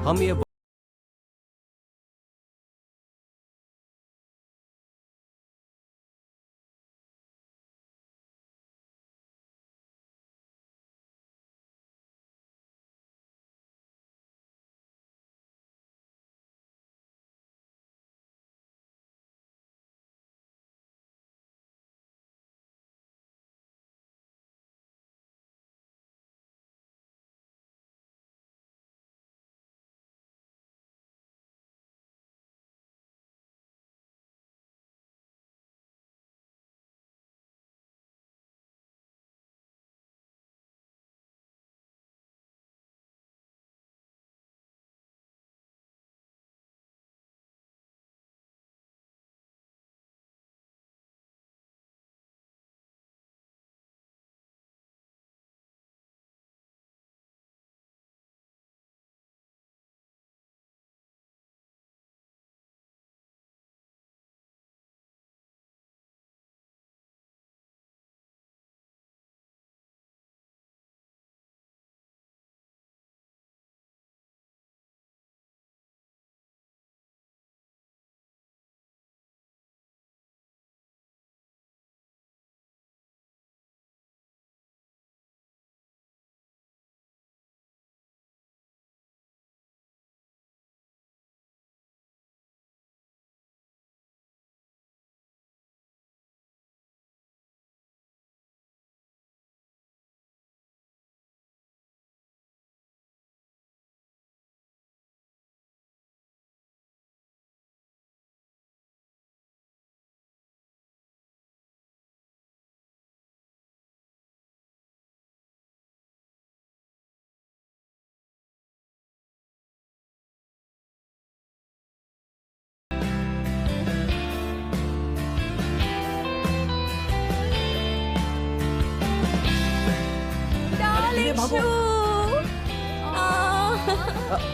हम ये भागो।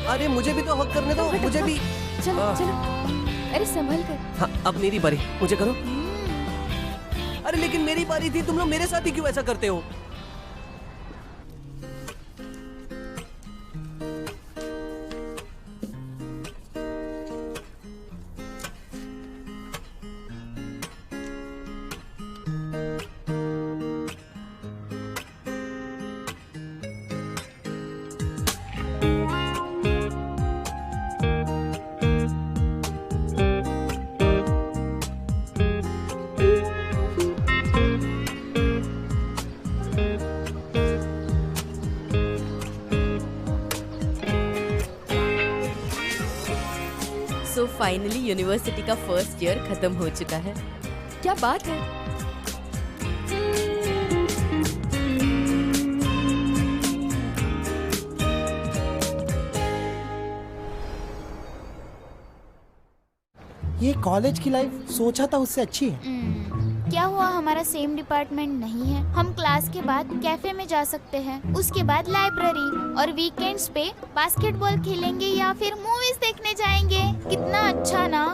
अरे मुझे भी तो हक करने दो, मुझे भी। चलो चलो, अरे संभल कर। हाँ, अब मेरी बारी, मुझे करो। अरे लेकिन मेरी बारी थी, तुम लोग मेरे साथ ही क्यों ऐसा करते हो? सो फाइनली यूनिवर्सिटी का फर्स्ट ईयर खत्म हो चुका है। क्या बात है। ये कॉलेज की लाइफ सोचा था उससे अच्छी है। क्या हुआ, हमारा सेम डिपार्टमेंट नहीं है। हम क्लास के बाद कैफे में जा सकते हैं, उसके बाद लाइब्रेरी, और वीकेंड्स पे बास्केटबॉल खेलेंगे या फिर मूवीज देखने जाएंगे। कितना अच्छा ना।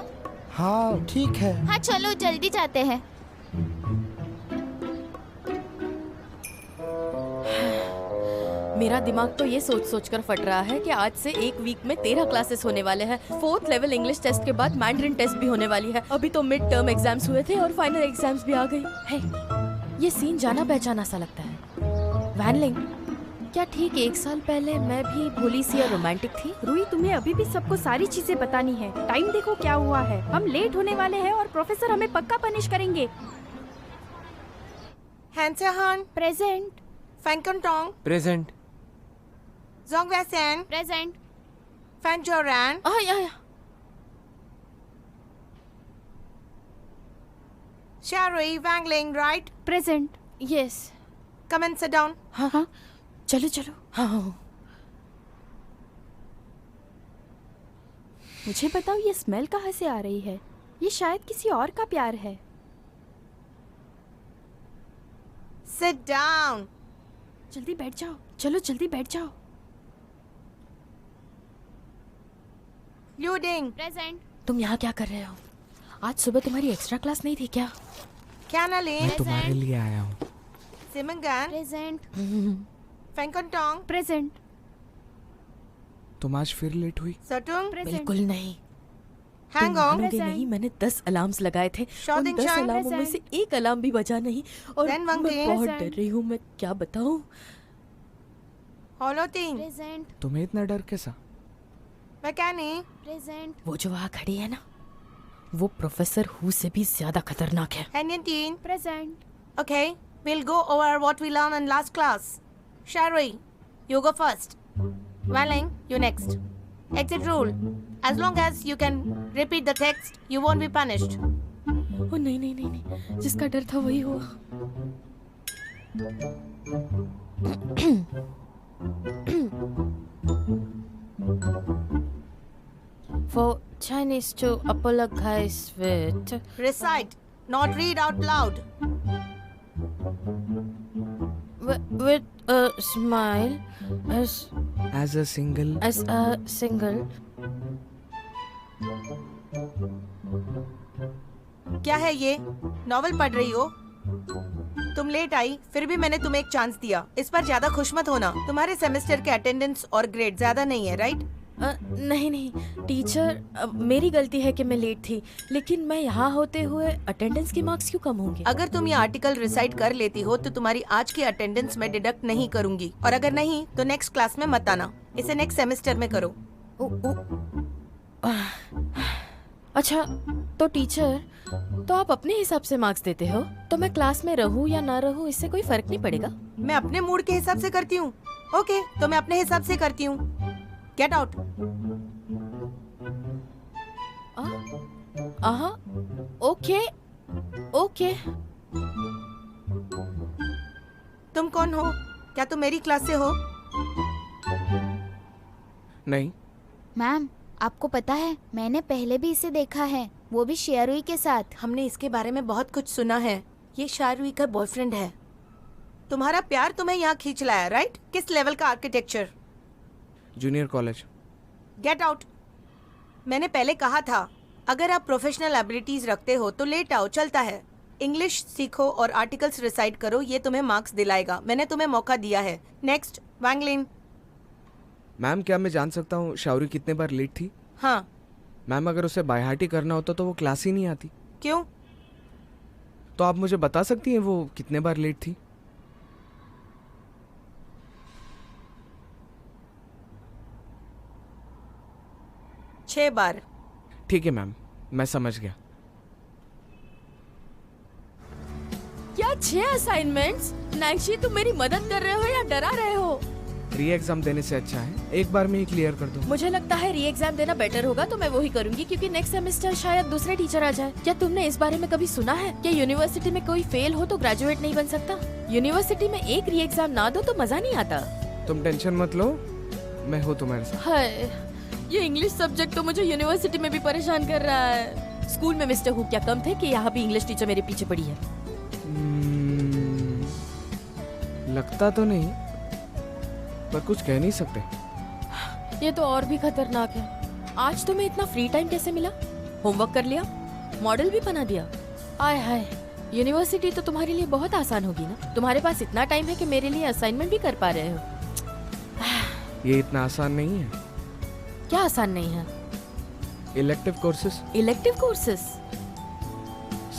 हाँ ठीक है। हाँ चलो जल्दी जाते हैं। मेरा दिमाग तो ये सोच सोच कर फट रहा है कि आज से एक वीक में 13 क्लासेस होने वाले हैं। 4th लेवल इंग्लिश टेस्ट के बाद मैंड्रिन टेस्ट भी होने वाली है। अभी तो मिड टर्म एग्जाम्स हुए थे और फाइनल एग्जाम्स भी आ गई है। ये सीन जाना पहचाना सा लगता है। वैनलिंग, क्या ठीक 1 साल पहले मैं भी भोली सी और रोमांटिक थी? रूही, तुम्हें अभी भी सबको सारी चीजें बतानी है। टाइम देखो क्या हुआ है। हम लेट होने वाले हैं और प्रोफेसर हमें पक्का पनिश करेंगे। हैंसेहान प्रेजेंट। फैंकनटोंग प्रेजेंट। जोंगवैसेन प्रेजेंट। फैंजोरान या शारुई वैंगलिंग right present. Yes. Come and sit down. हाँ हाँ, चलो चलो। हाँ हाँ। मुझे बताओ, ये स्मेल कहाँ से आ रही है? ये शायद किसी और का प्यार है। Sit down. जल्दी बैठ जाओ, चलो जल्दी बैठ जाओ। ल्यूडिंग प्रेजेंट। तुम यहाँ क्या कर रहे हो? आज सुबह तुम्हारी एक्स्ट्रा क्लास नहीं थी क्या? कैनालिन तुम्हारे लिए आया हूँ। सिमंगन प्रेजेंट। फैंकनटोंग प्रेजेंट। तुम आज फिर लेट हुई? Satung, बिल्कुल नहीं। hang तुम on. मानोगे नहीं, मैंने 10 अलार्म्स लगाए थे। उन 10 Shouting, अलार्मों में से एक अलार्म भी बजा नहीं और Then मैं Wangting. बहुत डर रही हूँ। मैं क्या बताऊँ? Holoting, प्रेजेंट तुम्हें इतना डर कैसा? Mechanic, प्रेजेंट वो जो वहाँ खड़ी है ना, वो प्रोफेसर हु से भी ज्यादा खतरनाक है। Henyantin. Present. Okay, we'll go over what we learned in last class. Sharwi, you go first. Wanling, you next. Exit rule. As long as you can repeat the text, you won't be punished. ओ नहीं नहीं नहीं नहीं, जिसका डर था वही हुआ। For Chinese to apologize with Recite, not read out loud. with a smile as As a single. a single. क्या है ये? नॉवल पढ़ रही हो? तुम लेट आई, फिर भी मैंने तुम्हें एक चांस दिया। इस पर ज्यादा खुश मत होना। तुम्हारे सेमेस्टर के अटेंडेंस और ग्रेड ज्यादा नहीं है, राइट? नहीं नहीं टीचर, मेरी गलती है कि मैं लेट थी, लेकिन मैं यहाँ होते हुए अटेंडेंस के मार्क्स क्यों कम होंगे? अगर तुम ये आर्टिकल रिसाइट कर लेती हो तो तुम्हारी आज की अटेंडेंस में डिडक्ट नहीं करूंगी, और अगर नहीं तो नेक्स्ट क्लास में मत आना। इसे नेक्स्ट सेमेस्टर में करो। अच्छा तो टीचर, तो आप अपने हिसाब से मार्क्स देते हो, तो मैं क्लास में रहूं या ना रहूं इससे कोई फर्क नहीं पड़ेगा? मैं अपने मूड के हिसाब से करती हूँ। ओके, तो मैं अपने हिसाब से करती हूँ। Get out. Okay okay. तुम कौन हो? क्या तुम मेरी क्लास से हो? नहीं। मैम, आपको पता है मैंने पहले भी इसे देखा है, वो भी शेरुई के साथ। हमने इसके बारे में बहुत कुछ सुना है। ये शारुई का बॉयफ्रेंड है। तुम्हारा प्यार तुम्हें यहाँ खींच लाया, राइट? किस लेवल का architecture? Junior college. Get out. मैंने पहले कहा था, अगर आप प्रोफेशनल एबिलिटीज रखते हो तो लेट आओ, चलता है। इंग्लिश सीखो और आर्टिकल्स रिसाइट करो, ये तुम्हें मार्क्स दिलाएगा। मैंने तुम्हें मौका दिया है। नेक्स्ट, वांगलिन। मैम, क्या मैं जान सकता हूँ शावरी कितने बार लेट थी? हाँ। मैम, अगर उसे बाय हार्ट ही करना होता तो वो क्लास ही नहीं आती। क्यों? तो आप मुझे बता सकती हैं वो कितने बार लेट थी? छह बार। ठीक है मैम, मैं समझ गया। क्या 6 असाइनमेंट्स? नाइशी, तुम मेरी मदद कर रहे हो या डरा रहे हो? री एग्जाम देने से अच्छा है एक बार में ही क्लियर कर दो। मुझे लगता है री एग्जाम देना बेटर होगा, तो मैं वही करूंगी, क्योंकि नेक्स्ट सेमेस्टर शायद दूसरे टीचर आ जाए। क्या तुमने इस बारे में कभी सुना है कि यूनिवर्सिटी में कोई फेल हो तो ग्रेजुएट नहीं बन सकता? यूनिवर्सिटी में एक री एग्जाम ना दो तो मजा नहीं आता। तुम टेंशन मत लो, मैं हूँ तुम्हारे साथ। हाय, ये इंग्लिश सब्जेक्ट तो मुझे यूनिवर्सिटी में भी परेशान कर रहा है। स्कूल में मिस्टर हु क्या कम थे कि यहाँ भी इंग्लिश टीचर मेरे पीछे पड़ी है। लगता तो नहीं, पर कुछ कह नहीं सकते। ये तो और भी खतरनाक है। आज तुम्हें इतना फ्री टाइम कैसे मिला? होमवर्क कर लिया, मॉडल भी बना दिया। आय हाय, यूनिवर्सिटी तो तुम्हारे लिए बहुत आसान होगी ना। तुम्हारे पास इतना टाइम है कि मेरे लिए असाइनमेंट भी कर पा रहे हो। ये इतना आसान नहीं है। क्या आसान नहीं है? Elective courses. Elective courses?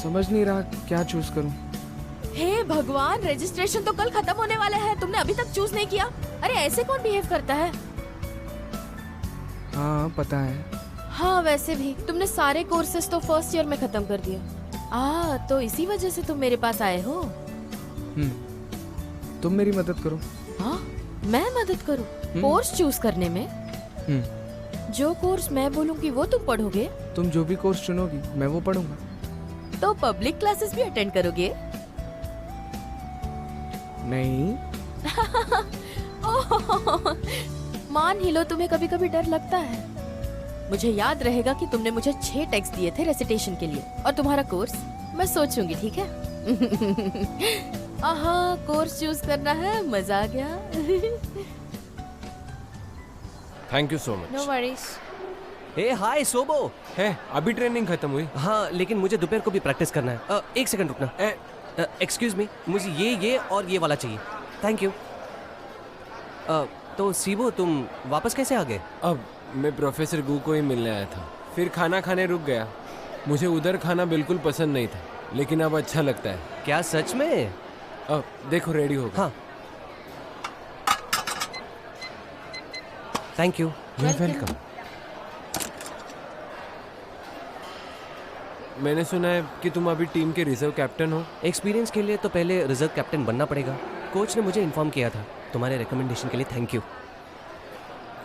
समझ नहीं रहा क्या चूज करूं। हे भगवान, रजिस्ट्रेशन तो कल खत्म होने वाला है, तुमने अभी तक चूज नहीं किया? अरे ऐसे कौन बिहेव करता है? हाँ पता है। हाँ वैसे भी तुमने सारे कोर्सेज तो फर्स्ट ईयर में खत्म कर दिया। तो इसी वजह से तुम मेरे पास आए हो। तुम मेरी मदद करो। हाँ, मैं मदद करूँ कोर्स चूज करने में? जो कोर्स मैं बोलूँगी वो तुम पढ़ोगे? तुम जो भी कोर्स चुनोगी मैं वो पढ़ूंगा। तो पब्लिक क्लासेस भी अटेंड करोगे? नहीं। मान ही लो तुम्हें कभी कभी डर लगता है। मुझे याद रहेगा कि तुमने मुझे 6 टेक्स्ट दिए थे रेसिटेशन के लिए, और तुम्हारा कोर्स मैं सोचूंगी, ठीक है? कोर्स चूज करना है, मजा आ गया। Thank you so much. No worries. Hey hi सोबो। है अभी ट्रेनिंग खत्म हुई। हाँ, लेकिन मुझे दोपहर को भी प्रैक्टिस करना है। एक सेकंड रुकना। एक्सक्यूज मी, मुझे ये और ये वाला चाहिए। Thank you. तो सीबो तुम वापस कैसे आ गए? अब मैं प्रोफेसर गू को ही मिलने आया था, फिर खाना खाने रुक गया। मुझे उधर खाना बिल्कुल पसंद नहीं था, लेकिन अब अच्छा लगता है। क्या सच में? अब देखो रेडी हो गया। हाँ, थैंक यू। वेलकम। मैंने सुना है कि तुम अभी टीम के रिजर्व कैप्टन हो। एक्सपीरियंस के लिए तो पहले रिजर्व कैप्टन बनना पड़ेगा। कोच ने मुझे इन्फॉर्म किया था। तुम्हारे रिकमेंडेशन के लिए थैंक यू।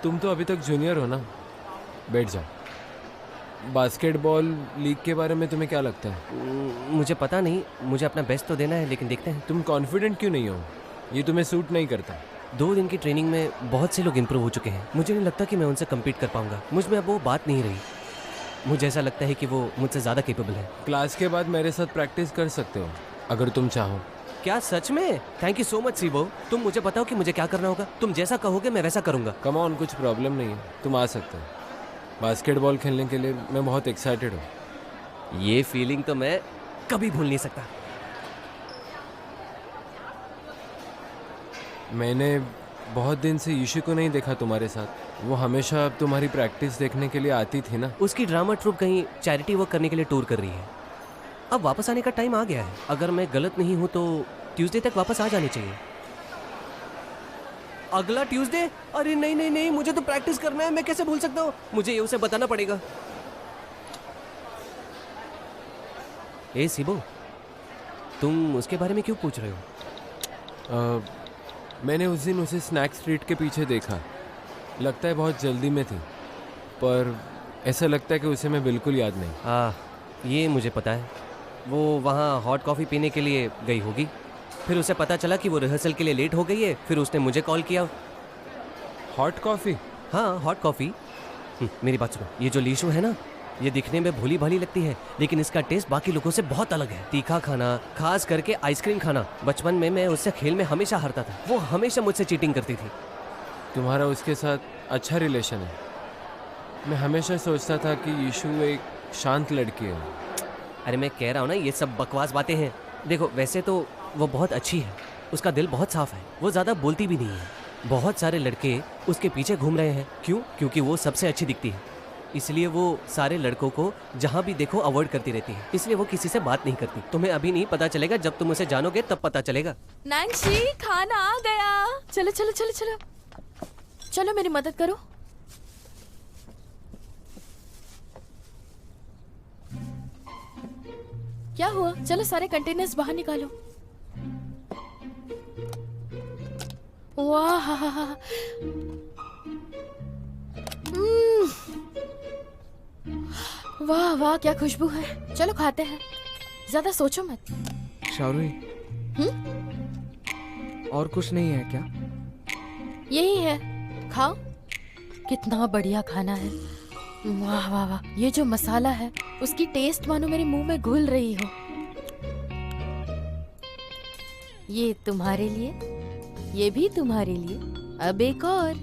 तुम तो अभी तक जूनियर हो ना, बैठ जाओ। बास्केटबॉल लीग के बारे में तुम्हें क्या लगता है? मुझे पता नहीं, मुझे अपना बेस्ट तो देना है, लेकिन देखते हैं। तुम कॉन्फिडेंट क्यों नहीं हो? ये तुम्हें सूट नहीं करता। 2 दिन की ट्रेनिंग में बहुत से लोग इम्प्रूव हो चुके हैं। मुझे नहीं लगता कि मैं उनसे कम्पीट कर पाऊंगा। मुझ में अब वो बात नहीं रही। मुझे ऐसा लगता है कि वो मुझसे ज़्यादा केपेबल है। क्लास के बाद मेरे साथ प्रैक्टिस कर सकते हो अगर तुम चाहो। क्या सच में? Thank you so much SIBO. तुम मुझे बताओ कि मुझे क्या करना होगा। तुम जैसा कहोगे मैं वैसा करूंगा। कम ऑन, कुछ प्रॉब्लम नहीं है, तुम आ सकते हो। बास्केटबॉल खेलने के लिए मैं बहुत एक्साइटेड हूँ। ये फीलिंग तो मैं कभी भूल नहीं सकता। मैंने बहुत दिन से यीशु को नहीं देखा तुम्हारे साथ। वो हमेशा तुम्हारी प्रैक्टिस देखने के लिए आती थी ना। उसकी ड्रामा ट्रूप कहीं चैरिटी वर्क करने के लिए टूर कर रही है। अब वापस आने का टाइम आ गया है। अगर मैं गलत नहीं हूं तो ट्यूसडे तक वापस आ जानी चाहिए। अगला ट्यूसडे? अरे नहीं नहीं नहीं, मुझे तो प्रैक्टिस करना है। मैं कैसे भूल सकता हूँ? मुझे ये उसे बताना पड़ेगा। ए सीबो, तुम उसके बारे में क्यों पूछ रहे हो? मैंने उस दिन उसे स्नैक स्ट्रीट के पीछे देखा। लगता है बहुत जल्दी में थी, पर ऐसा लगता है कि उसे मैं बिल्कुल याद नहीं। ये मुझे पता है। वो वहाँ हॉट कॉफ़ी पीने के लिए गई होगी। फिर उसे पता चला कि वो रिहर्सल के लिए लेट हो गई है। फिर उसने मुझे कॉल किया। Hot coffee? हाँ, हॉट कॉफ़ी। मेरी बात सुनो। ये जो लीशु है ना, ये दिखने में भोली भाली लगती है, लेकिन इसका टेस्ट बाकी लोगों से बहुत अलग है। तीखा खाना, खास करके आइसक्रीम खाना। बचपन में मैं उससे खेल में हमेशा हारता था। वो हमेशा मुझसे चीटिंग करती थी। तुम्हारा उसके साथ अच्छा रिलेशन है। मैं हमेशा सोचता था कि यीशु एक शांत लड़की है। अरे मैं कह रहा हूँ ना, ये सब बकवास बातें हैं। देखो, वैसे तो वो बहुत अच्छी है। उसका दिल बहुत साफ है। वो ज़्यादा बोलती भी नहीं है। बहुत सारे लड़के उसके पीछे घूम रहे हैं। क्यों? क्योंकि वो सबसे अच्छी दिखती है। इसलिए वो सारे लड़कों को जहाँ भी देखो अवॉइड करती रहती है। इसलिए वो किसी से बात नहीं करती। तुम्हें अभी नहीं पता चलेगा, जब तुम उसे जानोगे तब पता चलेगा। नैंसी, खाना आ गया। चलो चलो चलो चलो चलो, मेरी मदद करो। क्या हुआ? चलो सारे कंटेनर्स बाहर निकालो। वाह, वाह वाह, क्या खुशबू है। चलो खाते हैं, ज्यादा सोचो मत। शारुई, और कुछ नहीं है क्या? यही है, खाओ। कितना बढ़िया खाना है। वाह वाह वाह, ये जो मसाला है उसकी टेस्ट मानो मेरे मुंह में घुल रही हो। ये तुम्हारे लिए, ये भी तुम्हारे लिए, अब एक और।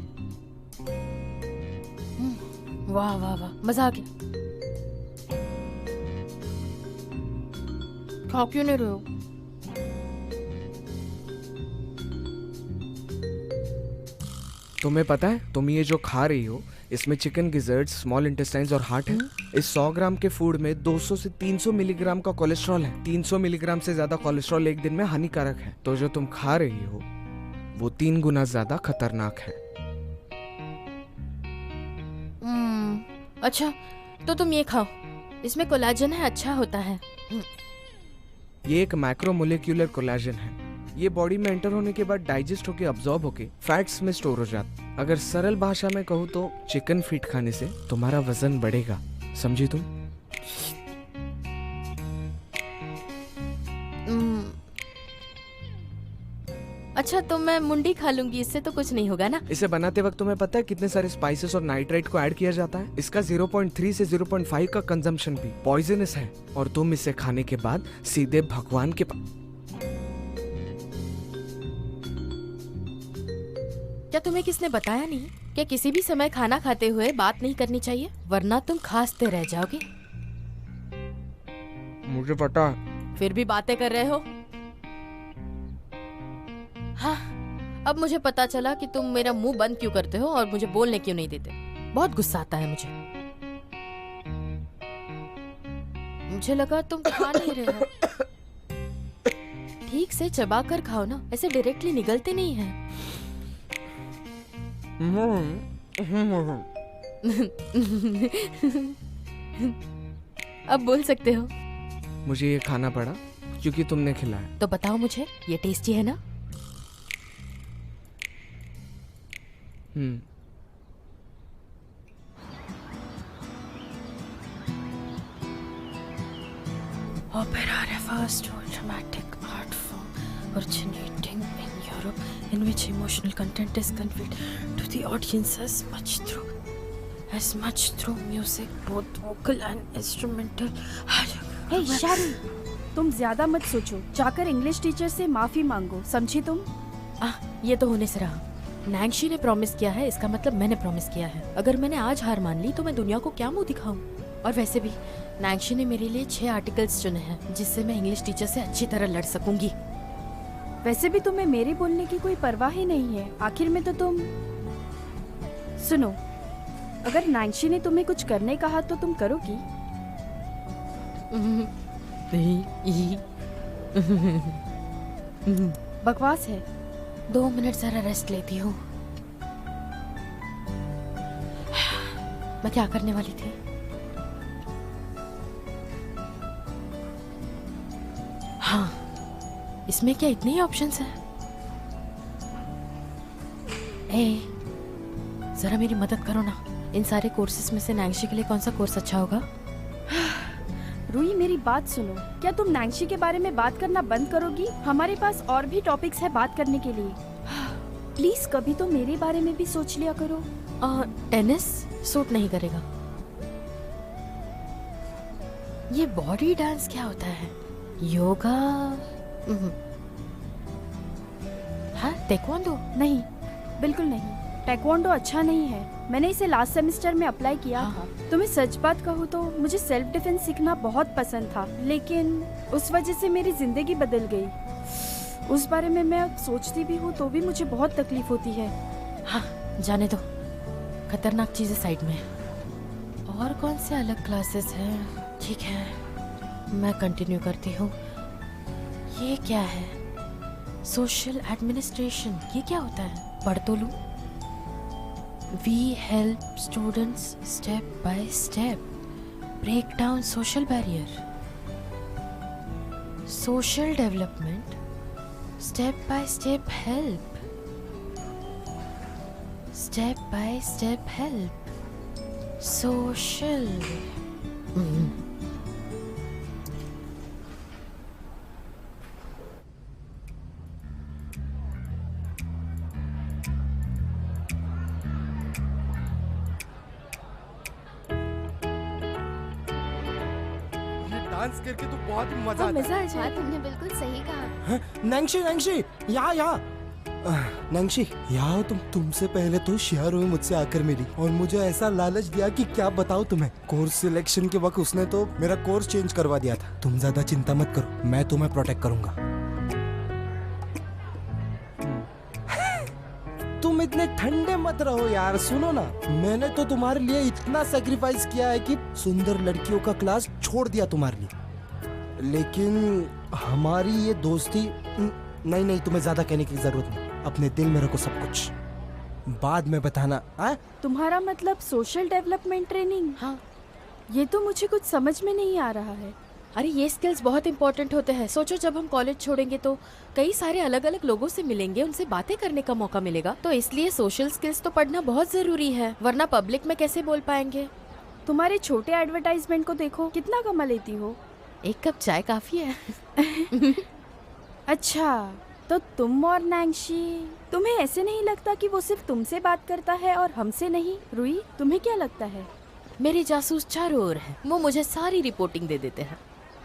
वाह वाह वाह, मजा आ गया। खा क्यों नहीं रहे हो? तुम्हें पता है, तुम ये जो खा रही हो इसमें चिकन गिजर्ड्स, स्मॉल इंटेस्टाइन्स और हार्ट है। इस 100 ग्राम के फूड में 200 से 300 मिलीग्राम का कोलेस्ट्रॉल है। 300 मिलीग्राम से ज्यादा कोलेस्ट्रॉल एक दिन में हानिकारक है। तो जो तुम खा रही हो वो 3 गुना ज्यादा खतरनाक है। अच्छा, तो तुम ये खाओ, इसमें कोलाजन है, अच्छा होता है। ये एक मैक्रोमोलेक्यूलर कोलाजन है। ये बॉडी में एंटर होने के बाद डाइजेस्ट होके अब्सॉर्ब होके फैट्स में स्टोर हो जाता। अगर सरल भाषा में कहूँ तो चिकन फीट खाने से तुम्हारा वजन बढ़ेगा, समझी तुम? अच्छा, तो मैं मुंडी खा लूंगी, इससे तो कुछ नहीं होगा ना? इसे बनाते वक्त तुम्हें पता है कितने सारे स्पाइसेस और नाइट्राइट को ऐड किया जाता है? इसका 0.3 से 0.5 का कंजम्पशन भी पॉइजनस है, और तुम इसे खाने के बाद सीधे भगवान के क्या तुम्हें किसने बताया नहीं कि किसी भी समय खाना खाते हुए बात नहीं करनी चाहिए, वरना तुम खांसते रह जाओगे? मुझे पता है। फिर भी बातें कर रहे हो। हाँ, अब मुझे पता चला कि तुम मेरा मुंह बंद क्यों करते हो और मुझे बोलने क्यों नहीं देते। बहुत गुस्सा आता है मुझे। मुझे लगा तुम खा नहीं रहे हो। ठीक से चबा कर खाओ ना, ऐसे डायरेक्टली निगलते नहीं हैं। अब बोल सकते हो। मुझे ये खाना पड़ा क्योंकि तुमने खिलाया। तो बताओ मुझे, ये टेस्टी है ना? Opera refers to a dramatic art form originating in Europe in which emotional content is conveyed to the audience as much through music, both vocal and instrumental. हे शारू, तुम ज्यादा मत सोचो, जाकर इंग्लिश टीचर से माफी मांगो, समझी तुम? ये तो होने से रहा। नैंशी ने प्रॉमिस किया है, इसका मतलब मैंने प्रॉमिस किया है। अगर मैंने आज हार मान ली तो मैं दुनिया को क्या मुंह दिखाऊं? और वैसे भी नैंशी ने मेरे लिए 6 आर्टिकल्स चुने हैं जिससे मैं इंग्लिश टीचर से अच्छी तरह लड़ सकूंगी। वैसे भी तुम्हें मेरे बोलने की कोई परवाह ही नहीं है। आखिर में तो तुम सुनो, अगर नैंशी ने तुम्हें कुछ करने कहा तो तुम करोगी? बकवास है। 2 मिनट जरा रेस्ट लेती हूँ। मैं क्या करने वाली थी? हाँ, इसमें क्या इतने ही ऑप्शंस हैं? जरा मेरी मदद करो ना। इन सारे कोर्सेज में से नैंशी के लिए कौन सा कोर्स अच्छा होगा? रूही, मेरी बात सुनो। क्या तुम नैंशी के बारे में बात करना बंद करोगी? हमारे पास और भी टॉपिक्स है बात करने के लिए। प्लीज कभी तो मेरे बारे में भी सोच लिया करो। टेनिस सूट नहीं करेगा। ये बॉडी डांस क्या होता है? योगा? हाँ, ताइक्वांडो? नहीं, बिल्कुल नहीं। ताइक्वांडो अच्छा नहीं है। मैंने इसे लास्ट सेमेस्टर में अप्लाई किया था। तुम्हें सच बात कहूँ तो मुझे सेल्फ डिफेंस सीखना बहुत पसंद था, लेकिन उस वजह से मेरी जिंदगी बदल गई। उस बारे में मैं सोचती भी हूँ तो भी मुझे बहुत तकलीफ होती है। हाँ, जाने दो, खतरनाक चीजें साइड में। और कौन से अलग क्लासेस हैं? ठीक है, मैं कंटिन्यू करती हूँ। ये क्या है? सोशल एडमिनिस्ट्रेशन, ये क्या होता है? पढ़ तो लूँ। We help students step by step break down social barrier. Social development, step by step help. Step by step help. Social. Dance करके तो बहुत मजा आता मजा आ हाँ, जाए। तुमने बिल्कुल सही कहा। है। नैंशी, नैंशी, यहाँ। नैंशी, यहाँ तुमसे पहले तो शेयर हुई मुझसे आकर मिली और मुझे ऐसा लालच दिया कि क्या बताऊँ तुम्हें। कोर्स सिलेक्शन के वक्त उसने तो मेरा कोर्स चेंज करवा दिया था। तुम ज्यादा चिंता मत करो, मैं तुम्हें प्रोटेक्ट करूंगा। तुम इतने ठंडे मत रहो यार। सुनो ना, मैंने तो तुम्हारे लिए इतना सेक्रीफाइस किया है कि सुंदर लड़कियों का क्लास छोड़ दिया तुम्हारे लिए, लेकिन हमारी ये दोस्ती नहीं, तुम्हें ज्यादा कहने की जरूरत नहीं। अपने दिल में रखो सब कुछ, बाद में बताना। तुम्हारा मतलब सोशल डेवलपमेंट ट्रेनिंग? हाँ, ये तो मुझे कुछ समझ में नहीं आ रहा है। अरे ये स्किल्स बहुत इंपॉर्टेंट होते हैं। सोचो, जब हम कॉलेज छोड़ेंगे तो कई सारे अलग अलग लोगों से मिलेंगे, उनसे बातें करने का मौका मिलेगा। तो इसलिए सोशल स्किल्स तो पढ़ना बहुत जरूरी है, वरना पब्लिक में कैसे बोल पाएंगे। तुम्हारे छोटे एडवर्टाइजमेंट को देखो, कितना कमा लेती हो। 1 कप चाय काफी है। अच्छा, तो तुम और नैंशी, तुम्हें ऐसे नहीं लगता कि वो सिर्फ तुमसे बात करता है और हमसे नहीं? रूही, तुम्हें क्या लगता है? मेरे जासूस चारों ओर हैं, वो मुझे सारी रिपोर्टिंग दे देते हैं।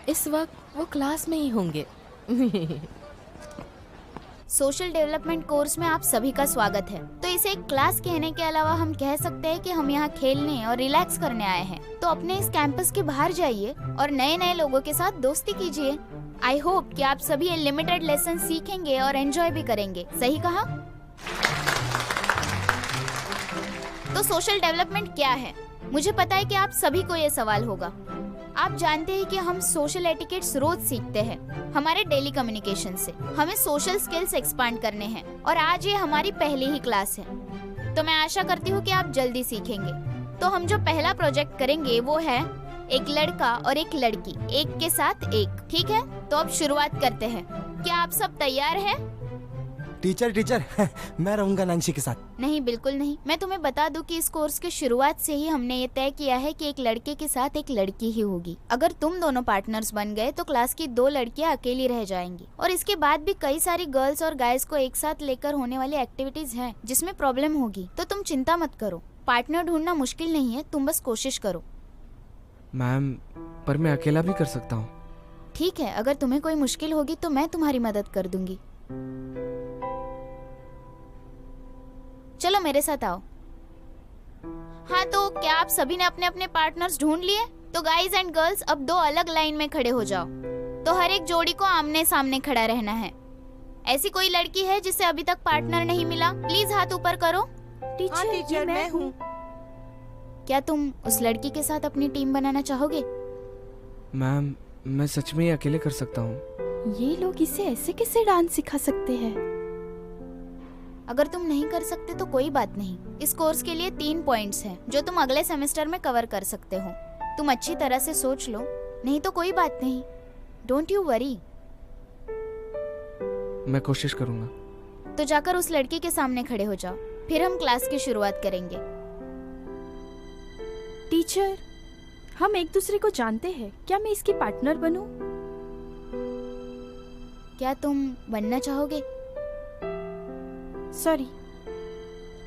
इस वक्त वो क्लास में ही होंगे। सोशल डेवलपमेंट कोर्स में आप सभी का स्वागत है। तो इसे एक क्लास कहने के अलावा हम कह सकते हैं कि हम यहाँ खेलने और रिलैक्स करने आए हैं। तो अपने इस कैंपस के बाहर जाइए और नए नए लोगों के साथ दोस्ती कीजिए। आई होप कि आप सभी ये लिमिटेड लेसन सीखेंगे और एंजॉय भी करेंगे। सही कहा? तो सोशल डेवलपमेंट क्या है? मुझे पता है कि आप सभी को ये सवाल होगा। आप जानते हैं कि हम सोशल एटिकेट्स रोज सीखते हैं हमारे डेली कम्युनिकेशन से। हमें सोशल स्किल्स एक्सपांड करने हैं और आज ये हमारी पहली ही क्लास है। तो मैं आशा करती हूँ कि आप जल्दी सीखेंगे। तो हम जो पहला प्रोजेक्ट करेंगे वो है एक लड़का और एक लड़की, एक के साथ एक। ठीक है, तो अब शुरुआत करते हैं। क्या आप सब तैयार हैं? टीचर मैं रहूंगा नैंसी के साथ। नहीं, बिल्कुल नहीं। मैं तुम्हें बता दूं कि इस कोर्स के शुरुआत से ही हमने ये तय किया है कि एक लड़के के साथ एक लड़की ही होगी। अगर तुम दोनों पार्टनर्स बन गए तो क्लास की 2 लड़कियां अकेली रह जाएंगी। और इसके बाद भी कई सारी गर्ल्स और गाइज को एक साथ लेकर होने वाली एक्टिविटीज हैं जिसमें प्रॉब्लम होगी। तो तुम चिंता मत करो, पार्टनर ढूंढना मुश्किल नहीं है, तुम बस कोशिश करो। मैम, पर मैं अकेला भी कर सकता हूँ। ठीक है, अगर तुम्हें कोई मुश्किल होगी तो मैं तुम्हारी मदद कर दूंगी। चलो मेरे साथ आओ। हाँ, तो क्या आप सभी ने अपने अपने पार्टनर्स ढूंढ लिए? तो गाइज एंड गर्ल्स अब 2 अलग लाइन में खड़े हो जाओ। तो हर एक जोड़ी को आमने सामने खड़ा रहना है। ऐसी कोई लड़की है जिसे अभी तक पार्टनर नहीं मिला? प्लीज हाथ ऊपर करो। टीचर मैं हूँ। क्या तुम उस लड़की के साथ अपनी टीम बनाना चाहोगे? मैम, मैं सच में ये अकेले कर सकता हूँ। ये लोग इसे ऐसे कैसे डांस सिखा सकते हैं? अगर तुम नहीं कर सकते तो कोई बात नहीं। इस कोर्स के लिए 3 पॉइंट्स हैं जो तुम अगले सेमेस्टर में कवर कर सकते हो। तुम अच्छी तरह से सोच लो, नहीं तो कोई बात नहीं। Don't you worry. मैं कोशिश करूंगा। तो जाकर उस लड़की के सामने खड़े हो जाओ, फिर हम क्लास की शुरुआत करेंगे। टीचर, हम एक दूसरे को जानते हैं, क्या मैं इसकी पार्टनर बनूं? क्या तुम बनना चाहोगे? सॉरी।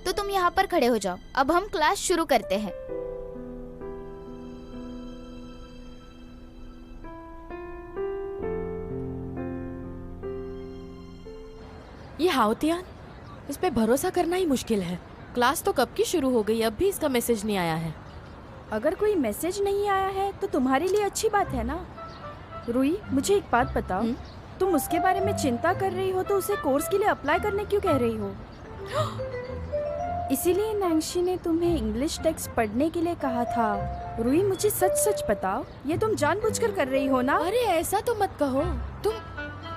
तो तुम यहाँ पर खड़े हो जाओ। अब हम क्लास शुरू करते हैं। ये हाउतियान, इस पे भरोसा करना ही मुश्किल है। क्लास तो कब की शुरू हो गई, अब भी इसका मैसेज नहीं आया है। अगर कोई मैसेज नहीं आया है तो तुम्हारे लिए अच्छी बात है ना। रूही, मुझे एक बात बताओ, तुम उसके बारे में चिंता कर रही हो तो उसे कोर्स के लिए अप्लाई करने क्यों कह रही हो? इसीलिए नैंसी ने तुम्हें इंग्लिश टेक्स्ट पढ़ने के लिए कहा था। रूही, मुझे सच सच बताओ, ये तुम जानबूझकर कर रही हो ना? अरे ऐसा तो मत कहो।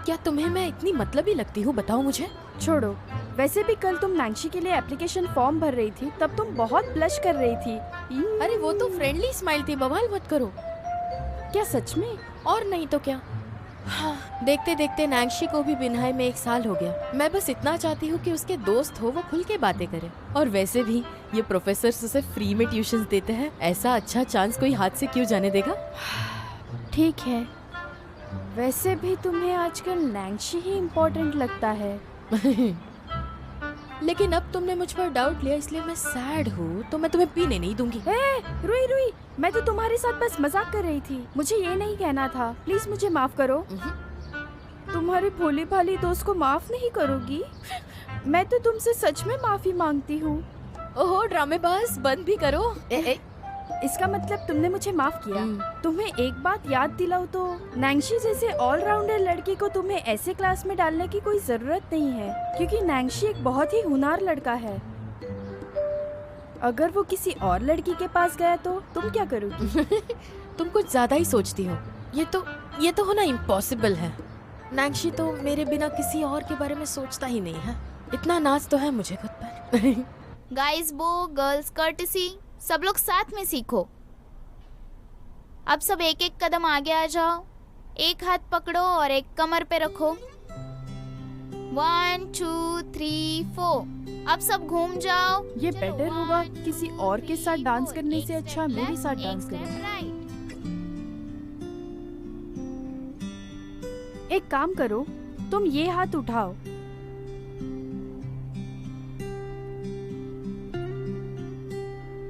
क्या तुम्हें मैं इतनी मतलबी लगती हूँ? बताओ मुझे। छोड़ो, वैसे भी कल तुम नैंसी के लिए एप्लीकेशन फॉर्म भर रही थी, तब तुम बहुत ब्लश कर रही थी। अरे वो तो फ्रेंडली स्माइल थी, बवाल मत करो। क्या सच में? और नहीं तो क्या। हाँ, देखते देखते नैंसी को भी बिन्हाई में 1 साल हो गया। मैं बस इतना चाहती हूँ कि उसके दोस्त हो, वो खुल के बातें करे। और वैसे भी ये प्रोफेसर उसे फ्री में ट्यूशंस देते हैं, ऐसा अच्छा चांस कोई हाथ से क्यों जाने देगा। ठीक है, वैसे भी तुम्हें आजकल नैंसी ही इम्पोर्टेंट लगता है। लेकिन अब तुमने मुझ पर डाउट लिया, इसलिए मैं सैड हूँ, तो मैं तुम्हें पीने नहीं दूंगी। रूही रूही, मैं तो तुम्हारे साथ बस मजाक कर रही थी, मुझे ये नहीं कहना था। प्लीज मुझे माफ करो। तुम्हारी भोली भाली दोस्त को माफ नहीं करोगी? मैं तो तुमसे सच में माफी मांगती हूँ। ओहो ड्रामेबाज, बंद भी करो। इसका मतलब तुमने मुझे माफ किया। तुम्हें एक बात याद दिलाऊं तो नैंसी जैसे ऑलराउंडर लड़की को तुम्हें ऐसे क्लास में डालने की कोई जरूरत नहीं है, क्योंकि नैंसी एक बहुत ही होनहार लड़का है। अगर वो किसी और लड़की के पास गया तो तुम क्या करोगी? तुम कुछ ज्यादा ही सोचती हो। ये तो होना इम्पॉसिबल है। नैंसी तो मेरे बिना किसी और के बारे में सोचता ही नहीं है। इतना नाज तो है मुझे खुद पर। गाइस बो, गर्ल्स कर्टेसी, सब लोग साथ में सीखो। अब सब एक एक कदम आगे आ जाओ। एक हाथ पकड़ो और एक कमर पे रखो। 1 2 3 4। अब सब घूम जाओ। ये बेटर होगा किसी और के साथ डांस करने से अच्छा मेरे साथ डांस करो। एक काम करो, तुम ये हाथ उठाओ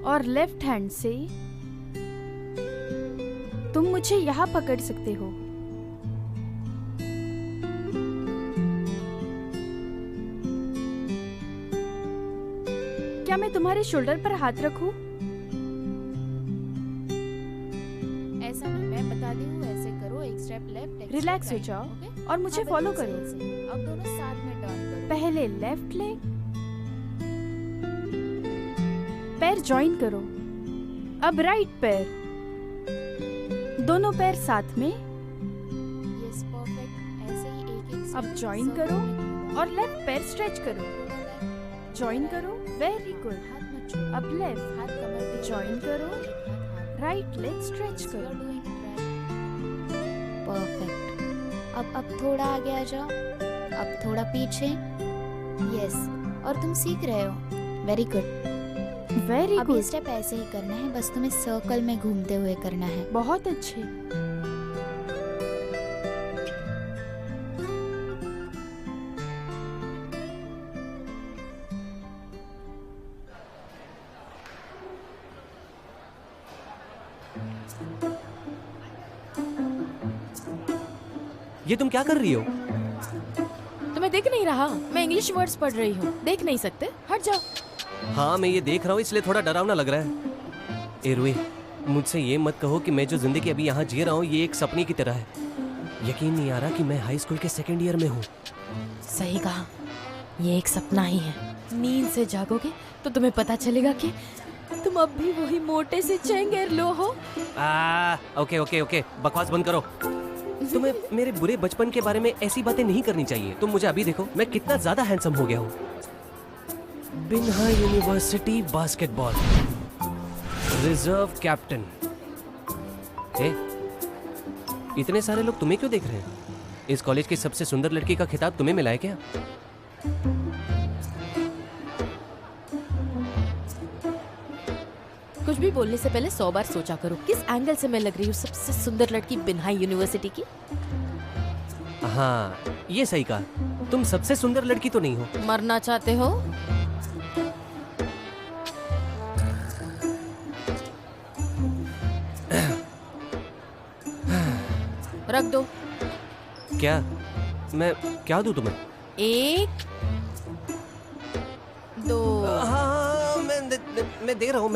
और लेफ्ट हैंड से तुम मुझे यहाँ पकड़ सकते हो। क्या मैं तुम्हारे शोल्डर पर हाथ रखूं? ऐसा नहीं, मैं बता दी हूँ, ऐसे करो। एक स्टेप लेफ्ट, रिलैक्स हो जाओ और मुझे फॉलो करो। अब दोनों साथ में टर्न करो। पहले लेफ्ट लेग, पैर जॉइन करो। अब राइट पैर, दोनों पैर साथ में। यस परफेक्ट, ऐसे ही एक-एक अब जॉइन करो और लेफ्ट पैर स्ट्रेच करो। जॉइन करो, वेरी गुड। हाथ मत छोड़ो, अब लेफ्ट हाथ कमर पे जॉइन करो, एक हाथ राइट लेग स्ट्रेच करो। परफेक्ट। अब थोड़ा आगे आ जाओ, अब थोड़ा पीछे। यस, और तुम सीख रहे हो, वेरी गुड। वेरी अब ये गुड, स्टेप ऐसे ही करना है, बस तुम्हें सर्कल में घूमते हुए करना है। बहुत अच्छे। ये तुम क्या कर रही हो? तुम्हें दिख नहीं रहा? मैं इंग्लिश वर्ड्स पढ़ रही हूँ, देख नहीं सकते? हट जाओ। हाँ मैं ये देख रहा हूँ, इसलिए थोड़ा डरावना लग रहा है। ए रूही, मुझसे ये मत कहो कि मैं जो जिंदगी अभी यहाँ जी रहा हूँ ये एक सपने की तरह है। यकीन नहीं आ रहा कि मैं हाई स्कूल के 2nd ईयर में हूँ। सही कहा, ये एक सपना ही है। नींद से जागोगे तो तुम्हें पता चलेगा कि तुम अब भी वही मोटे से चेंगेरलो हो। ओके ओके ओके, बकवास बंद करो। तुम्हें मेरे बुरे बचपन के बारे में ऐसी बातें नहीं करनी चाहिए। तुम मुझे अभी देखो, मैं कितना ज्यादा हैंडसम हो गया हूँ। Binha university basketball reserve captain. इतने सारे लोग तुम्हें क्यों देख रहे हैं? इस कॉलेज की सबसे सुंदर लड़की का खिताब तुम्हें मिला है क्या? कुछ भी बोलने से पहले 100 बार सोचा करो, किस एंगल से मैं लग रही हूँ सबसे सुंदर लड़की बिन्हा यूनिवर्सिटी की। हाँ ये सही कहा, तुम सबसे सुंदर लड़की तो नहीं हो। मरना चाहते हो? रख दो। क्या? मैं क्या दूं तुम्हें? 1 2। हाँ मैं दे रहा हूँ।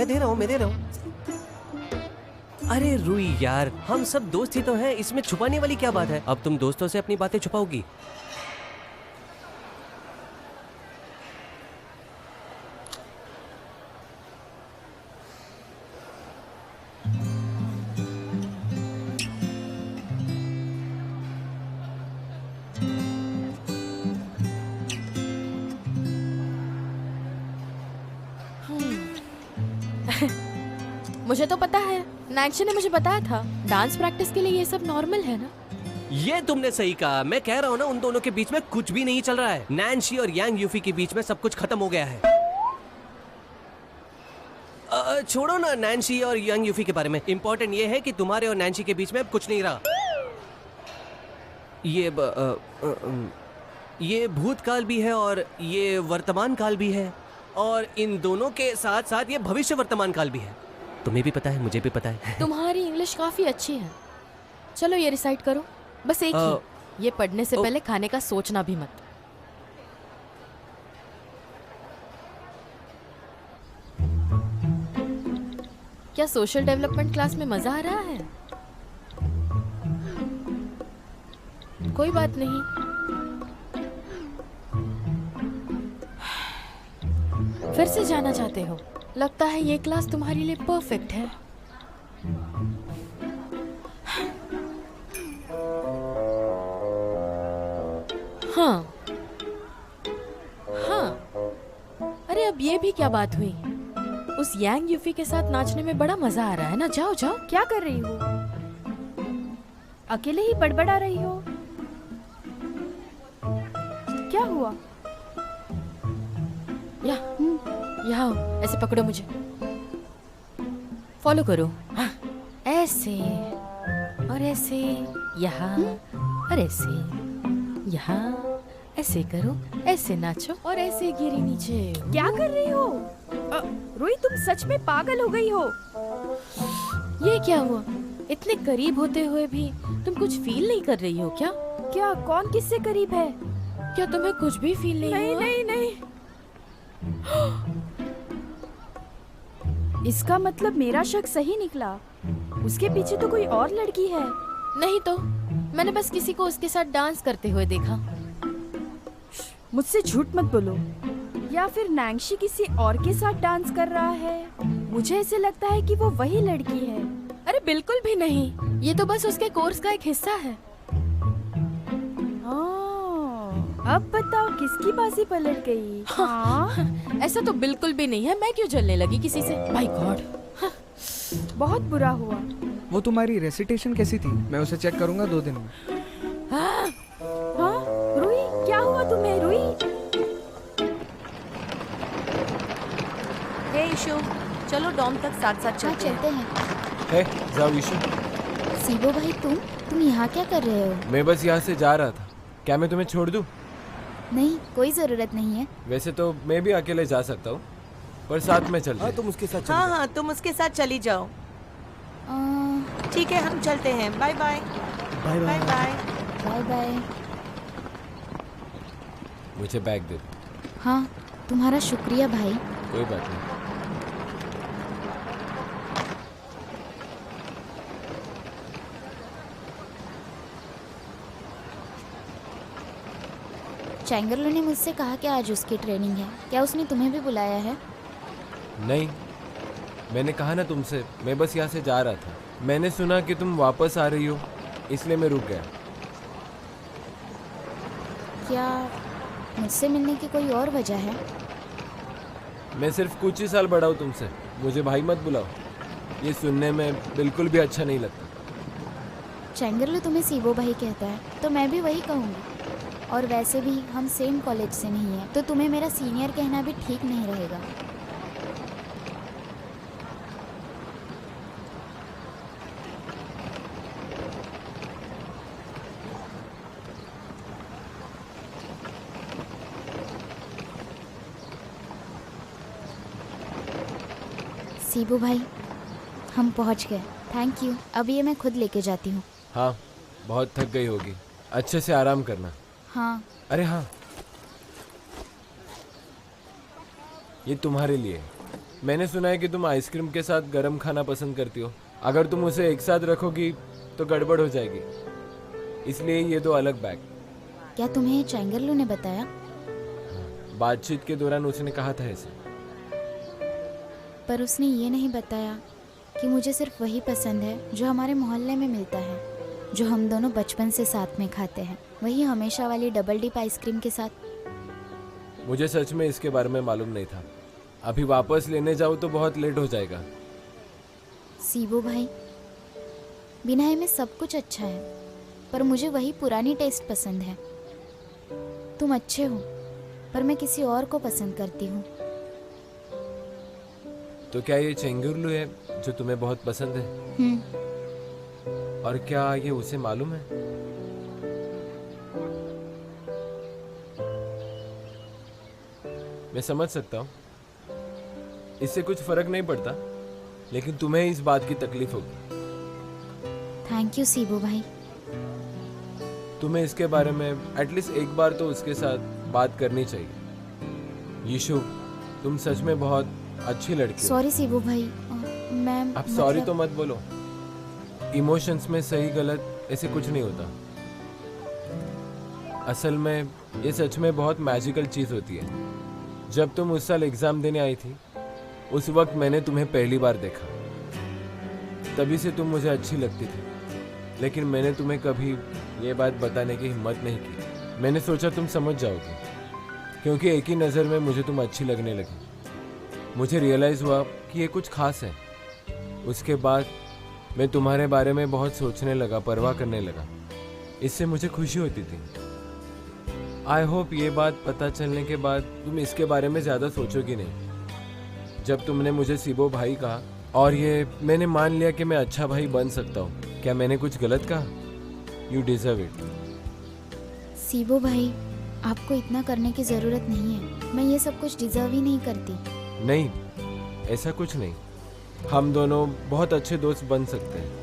अरे रूही यार, हम सब दोस्त ही तो हैं, इसमें छुपाने वाली क्या बात है? अब तुम दोस्तों से अपनी बातें छुपाओगी? मुझे तो पता है, नैन्सी ने मुझे बताया था, डांस प्रैक्टिस के लिए ये सब नॉर्मल है ना। ये तुमने सही कहा। मैं कह रहा हूँ ना, उन दोनों के बीच में कुछ भी नहीं चल रहा है। नैन्सी और यांग यूफी के बीच में सब कुछ खत्म हो गया है। छोड़ो ना नैन्सी और यांग यूफी के बारे में। इम्पोर्टेंट ये है कि तुम्हारे और नैन्सी के बीच में अब कुछ नहीं रहा। ये भूतकाल भी है और ये वर्तमान काल भी है, और इन दोनों के साथ साथ ये भविष्य वर्तमान काल भी है। तुम्हें भी पता है, मुझे भी पता है। तुम्हारी इंग्लिश काफी अच्छी है। चलो ये रिसाइट करो, बस एक ही। ये पढ़ने से पहले खाने का सोचना भी मत। क्या सोशल डेवलपमेंट क्लास में मजा आ रहा है? कोई बात नहीं, फिर से जाना चाहते हो? लगता है ये क्लास तुम्हारे लिए परफेक्ट है। हाँ हाँ, अरे अब ये भी क्या बात हुई? उस यांग यूफी के साथ नाचने में बड़ा मजा आ रहा है ना। जाओ जाओ। क्या कर रही हो? अकेले ही बड़बड़ा रही हो? क्या हुआ? यहाँ ऐसे पकड़ो मुझे, फॉलो करो। हाँ, ऐसे और ऐसे, यहाँ और ऐसे, यहाँ ऐसे करो, ऐसे नाचो और ऐसे गिरी नीचे। क्या कर रही हो? रोही, तुम सच में पागल हो गई हो। ये क्या हुआ? इतने करीब होते हुए भी तुम कुछ फील नहीं कर रही हो क्या? क्या? कौन किससे करीब है? क्या तुम्हें कुछ भी फील नहीं हुआ? नहीं। इसका मतलब मेरा शक सही निकला। उसके पीछे तो कोई और लड़की है। नहीं तो, मैंने बस किसी को उसके साथ डांस करते हुए देखा। मुझसे झूठ मत बोलो। या फिर नैंगशी किसी और के साथ डांस कर रहा है। मुझे ऐसे लगता है कि वो वही लड़की है। अरे बिल्कुल भी नहीं, ये तो बस उसके कोर्स का एक हिस्सा है। अब बताओ किसकी बाजी पलट गई। हाँ। ऐसा तो बिल्कुल भी नहीं है, मैं क्यों जलने लगी किसी से। माय गॉड, बहुत बुरा हुआ। वो तुम्हारी रेसिटेशन कैसी थी? मैं उसे चेक करूंगा 2 दिन में। हाँ, रुई क्या हुआ तुम्हें रुई? हे ईशु, चलो डॉम तक साथ साथ हाँ चलते हैं। चलते हैं। है जाओ ईशु। सीबो भाई तुम यहाँ क्या कर रहे हो? मैं बस यहाँ से जा रहा था। क्या मैं तुम्हें छोड़ दूँ? नहीं, कोई जरूरत नहीं है। वैसे तो मैं भी अकेले जा सकता हूँ, पर साथ में चलते हाँ हैं। तुम उसके साथ चलो। हाँ हाँ, तुम उसके साथ चली जाओ। ठीक है, हम चलते हैं। Bye bye. Bye bye bye. Bye. Bye bye. मुझे बैग दे दो। हाँ, तुम्हारा शुक्रिया भाई। कोई बात नहीं। चैंगरलो ने मुझसे कहा कि आज उसकी ट्रेनिंग है। क्या उसने तुम्हें भी बुलाया है? नहीं, मैंने कहा ना तुमसे, मैं बस यहाँ से जा रहा था। मैंने सुना कि तुम वापस आ रही हो, इसलिए मैं रुक गया। क्या मुझसे मिलने की कोई और वजह है? मैं सिर्फ कुछ ही साल बड़ा हूँ तुमसे। मुझे भाई मत बुलाओ, ये सुनने में बिल्कुल भी अच्छा नहीं लगता। चैंगरलो तुम्हें सीबो भाई कहता है तो मैं भी वही कहूँगी। और वैसे भी हम सेम कॉलेज से नहीं हैं, तो तुम्हें मेरा सीनियर कहना भी ठीक नहीं रहेगा। सीबू भाई, हम पहुंच गए। Thank you. अब ये मैं खुद लेके जाती हूँ। हाँ, बहुत थक गई होगी, अच्छे से आराम करना। हाँ। अरे हाँ, ये तुम्हारे लिए है। मैंने सुना है कि तुम आइसक्रीम के साथ गरम खाना पसंद करती हो। अगर तुम उसे एक साथ रखोगी तो गड़बड़ हो जाएगी, इसलिए ये 2 अलग बैग। क्या तुम्हें चैंगरलो ने बताया? बातचीत के दौरान उसने कहा था ऐसे। पर उसने ये नहीं बताया कि मुझे सिर्फ वही पसंद है जो हमारे मोहल्ले में मिलता है, जो हम दोनों बचपन से साथ में खाते हैं, वही हमेशा वाली डबल डिप आइसक्रीम के साथ। मुझे सच में इसके बारे में मालूम नहीं था। अभी वापस लेने जाऊँ तो बहुत लेट हो जाएगा। सीबो भाई, बिनाई में सब कुछ अच्छा है, पर मुझे वही पुरानी टेस्ट पसंद है। तुम अच्छे हो, पर मैं किसी और को पसंद करती हूँ। तो क्या ये चेंगुरलू है जो तुम्हें बहुत पसंद है? और क्या ये उसे मालूम है? मैं समझ सकता हूँ, इससे कुछ फर्क नहीं पड़ता, लेकिन तुम्हें इस बात की तकलीफ होगी। थैंक यू सीबो भाई। तुम्हें इसके बारे में एटलीस्ट एक बार तो उसके साथ बात करनी चाहिए। यीशु, तुम सच में बहुत अच्छी लड़की हो। सॉरी सीबो भाई, मैं अब सॉरी तो मत बोलो। इमोशंस में सही गलत ऐसे कुछ नहीं होता। असल में ये सच में बहुत मैजिकल चीज़ होती है। जब तुम उस साल एग्ज़ाम देने आई थी, उस वक्त मैंने तुम्हें पहली बार देखा। तभी से तुम मुझे अच्छी लगती थी, लेकिन मैंने तुम्हें कभी ये बात बताने की हिम्मत नहीं की। मैंने सोचा तुम समझ जाओगी, क्योंकि एक ही नज़र में मुझे तुम अच्छी लगने लगी। मुझे रियलाइज़ हुआ कि ये कुछ खास है। उसके बाद मैं तुम्हारे बारे में बहुत सोचने लगा, परवाह करने लगा। इससे मुझे खुशी होती थी। आई होप ये बात पता चलने के बाद तुम इसके बारे में ज़्यादा सोचोगी नहीं। जब तुमने मुझे सीबो भाई कहा और ये मैंने मान लिया कि मैं अच्छा भाई बन सकता हूँ, क्या मैंने कुछ गलत कहा? You deserve it. सीबो भाई, आपको इतना करने की ज़रूरत नहीं है। मैं ये सब कुछ डिजर्व ही नहीं करती। नहीं, ऐसा कुछ नहीं। हम दोनों बहुत अच्छे दोस्त बन सकते हैं।